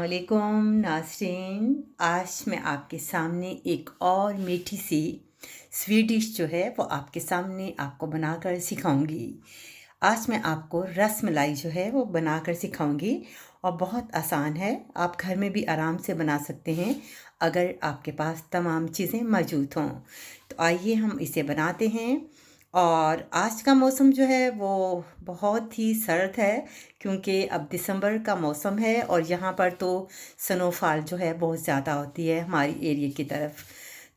अस्सलामुअलैकुम नाज़रीन। आज मैं आपके सामने एक और मीठी सी स्वीट डिश जो है वो आपके सामने आपको बनाकर सिखाऊंगी। आज मैं आपको रस मलाई जो है वो बनाकर सिखाऊंगी और बहुत आसान है। आप घर में भी आराम से बना सकते हैं अगर आपके पास तमाम चीज़ें मौजूद हों। तो आइए हम इसे बनाते हैं। और आज का मौसम जो है वो बहुत ही सर्द है क्योंकि अब दिसंबर का मौसम है और यहाँ पर तो स्नोफॉल जो है बहुत ज़्यादा होती है हमारी एरिया की तरफ।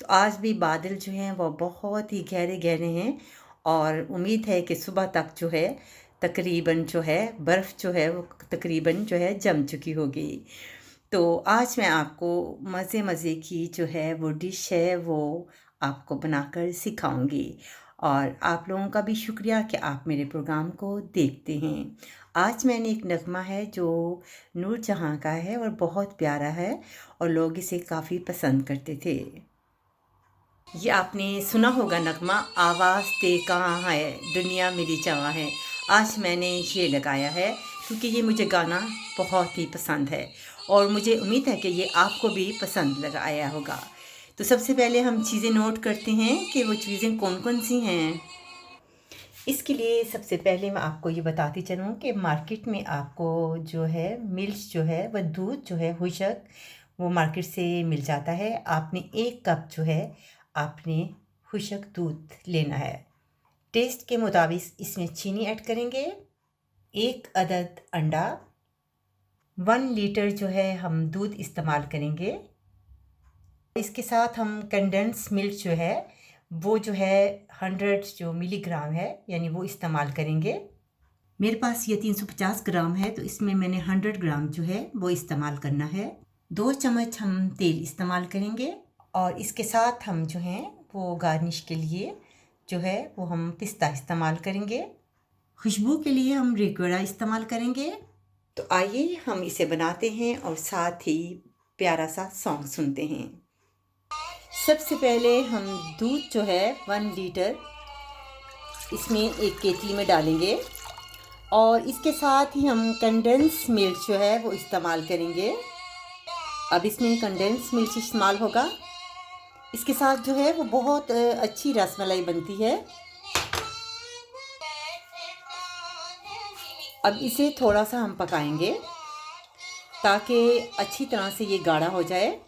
तो आज भी बादल जो हैं वो बहुत ही गहरे गहरे हैं और उम्मीद है कि सुबह तक जो है तकरीबन जो है बर्फ़ जो है वो तकरीबन जो है जम चुकी होगी। तो आज मैं आपको मज़े मज़े की जो है वो डिश है वो आपको बनाकर सिखाऊंगी। और आप लोगों का भी शुक्रिया कि आप मेरे प्रोग्राम को देखते हैं। आज मैंने एक नगमा है जो नूर जहाँ का है और बहुत प्यारा है और लोग इसे काफ़ी पसंद करते थे। ये आपने सुना होगा नगमा, आवाज़ ते कहाँ है दुनिया मेरी जहाँ है। आज मैंने ये लगाया है क्योंकि ये मुझे गाना बहुत ही पसंद है और मुझे उम्मीद है कि ये आपको भी पसंद लगा आया होगा। तो सबसे पहले हम चीज़ें नोट करते हैं कि वो चीज़ें कौन कौन सी हैं। इसके लिए सबसे पहले मैं आपको ये बताती चलूँ कि मार्केट में आपको जो है मिल्क जो है वह दूध जो है हुशक वो मार्केट से मिल जाता है। आपने 1 कप जो है आपने खुशक दूध लेना है। टेस्ट के मुताबिक इसमें चीनी ऐड करेंगे, 1 अदद अंडा, 1 लीटर जो है हम दूध इस्तेमाल करेंगे। इसके साथ हम कंडेंस मिल्क जो है वो जो है 100 जो मिलीग्राम है यानी वो इस्तेमाल करेंगे। मेरे पास ये 350 ग्राम है तो इसमें मैंने 100 ग्राम जो है वो इस्तेमाल करना है। 2 चम्मच हम तेल इस्तेमाल करेंगे और इसके साथ हम जो हैं वो गार्निश के लिए जो है वो हम पिस्ता इस्तेमाल करेंगे। खुशबू के लिए हम रिकोड़ा इस्तेमाल करेंगे। तो आइए हम इसे बनाते हैं और साथ ही प्यारा सा सॉन्ग सुनते हैं। सबसे पहले हम दूध जो है 1 लीटर इसमें एक केतली में डालेंगे और इसके साथ ही हम कंडेंस मिल्क जो है वो इस्तेमाल करेंगे। अब इसमें कंडेंस मिल्क इस्तेमाल होगा। इसके साथ जो है वो बहुत अच्छी रसमलाई बनती है। अब इसे थोड़ा सा हम पकाएंगे ताकि अच्छी तरह से ये गाढ़ा हो जाए।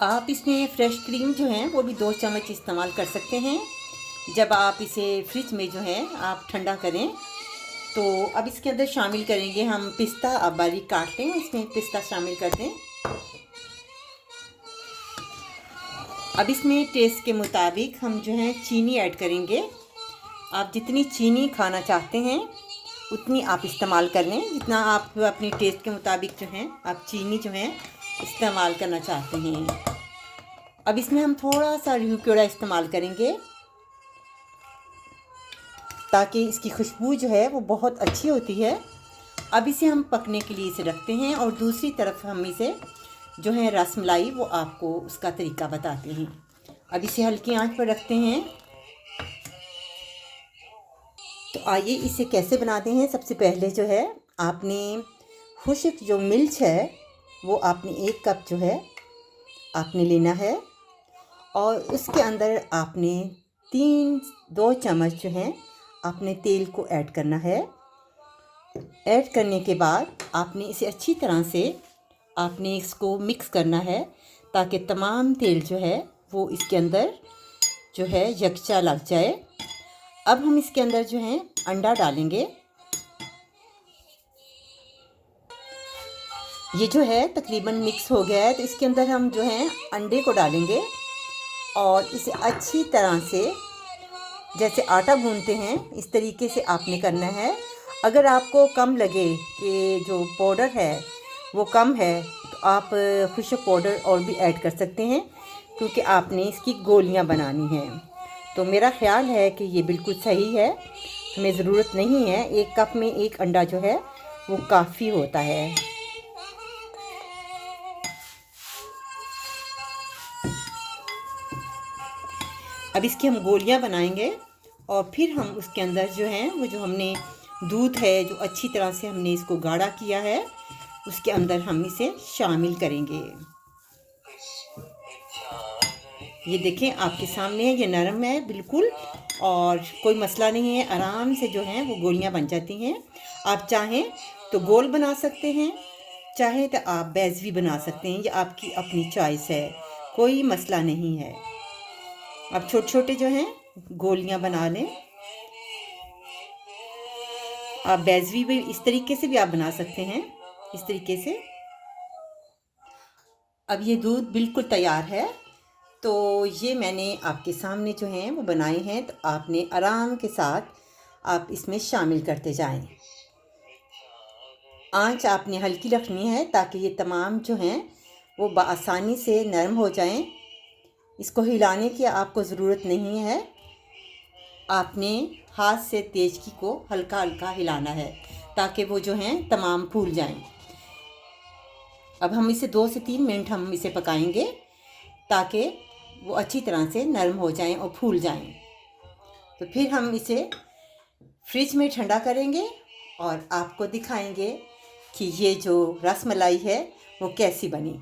आप इसमें फ्रेश क्रीम जो है वो भी 2 चम्मच इस्तेमाल कर सकते हैं जब आप इसे फ्रिज में जो है आप ठंडा करें। तो अब इसके अंदर शामिल करेंगे हम पिस्ता। अब बारीक काट लें, इसमें पिस्ता शामिल कर दें। अब इसमें टेस्ट के मुताबिक हम जो है चीनी ऐड करेंगे। आप जितनी चीनी खाना चाहते हैं उतनी आप इस्तेमाल कर लें, जितना आप अपनी टेस्ट के मुताबिक जो है आप चीनी जो है इस्तेमाल करना चाहते हैं। अब इसमें हम थोड़ा सा रिकोड़ा इस्तेमाल करेंगे ताकि इसकी खुशबू जो है वो बहुत अच्छी होती है। अब इसे हम पकने के लिए इसे रखते हैं और दूसरी तरफ हम इसे जो है रसमलाई वो आपको उसका तरीका बताते हैं। अब इसे हल्की आंच पर रखते हैं। तो आइए इसे कैसे बनाते हैं। सबसे पहले जो है आपने खुश्क जो मिल्क है वो आपने 1 कप जो है आपने लेना है और उसके अंदर आपने 2 चम्मच जो हैं आपने तेल को ऐड करना है। ऐड करने के बाद आपने इसे अच्छी तरह से आपने इसको मिक्स करना है ताकि तमाम तेल जो है वो इसके अंदर जो है यकजा लग जाए। अब हम इसके अंदर जो है अंडा डालेंगे। ये जो है तकरीबन मिक्स हो गया है तो इसके अंदर हम जो है अंडे को डालेंगे और इसे अच्छी तरह से जैसे आटा गूंथते हैं इस तरीके से आपने करना है। अगर आपको कम लगे कि जो पाउडर है वो कम है तो आप खुशक पाउडर और भी ऐड कर सकते हैं क्योंकि आपने इसकी गोलियां बनानी हैं। तो मेरा ख्याल है कि ये बिल्कुल सही है, हमें ज़रूरत नहीं है। 1 कप में 1 अंडा जो है वो काफ़ी होता है। अब इसकी हम गोलियां बनाएंगे और फिर हम उसके अंदर जो है वो जो हमने दूध है जो अच्छी तरह से हमने इसको गाढ़ा किया है उसके अंदर हम इसे शामिल करेंगे। ये देखें आपके सामने है, ये नरम है बिल्कुल और कोई मसला नहीं है, आराम से जो है वो गोलियां बन जाती हैं। आप चाहें तो गोल बना सकते हैं, चाहें तो आप बैज भी बना सकते हैं, ये आपकी अपनी चॉइस है, कोई मसला नहीं है। आप छोटे छोटे जो हैं गोलियां बना लें। आप बैज भी इस तरीके से भी आप बना सकते हैं, इस तरीके से। अब ये दूध बिल्कुल तैयार है, तो ये मैंने आपके सामने जो हैं वो बनाए हैं, तो आपने आराम के साथ आप इसमें शामिल करते जाएं। आंच आपने हल्की रखनी है ताकि ये तमाम जो हैं वो आसानी से नरम हो जाएं। इसको हिलाने की आपको ज़रूरत नहीं है, आपने हाथ से तेज की को हल्का हल्का हिलाना है ताकि वो जो हैं तमाम फूल जाएं। अब हम इसे 2 से 3 मिनट हम इसे पकाएंगे ताकि वो अच्छी तरह से नरम हो जाएं और फूल जाएं। तो फिर हम इसे फ्रिज में ठंडा करेंगे और आपको दिखाएंगे कि ये जो रसमलाई है वो कैसी बनी।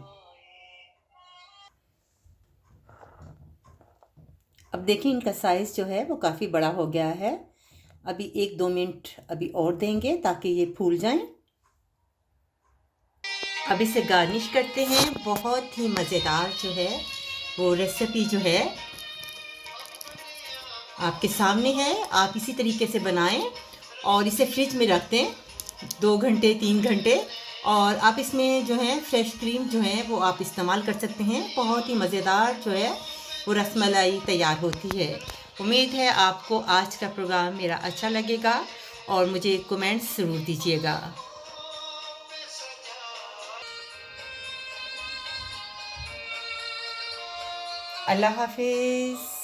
अब देखिए इनका साइज़ जो है वो काफ़ी बड़ा हो गया है। अभी 1-2 मिनट अभी और देंगे ताकि ये फूल जाएं। अब इसे गार्निश करते हैं। बहुत ही मज़ेदार जो है वो रेसिपी जो है आपके सामने है, आप इसी तरीके से बनाएं और इसे फ्रिज में रख दें 2 घंटे 3 घंटे, और आप इसमें जो है फ्रेश क्रीम जो है वो आप इस्तेमाल कर सकते हैं। बहुत ही मज़ेदार जो है वो रसमलाई तैयार होती है। उम्मीद है आपको आज का प्रोग्राम मेरा अच्छा लगेगा और मुझे कमेंट्स ज़रूर दीजिएगा। अल्लाह हाफिज़।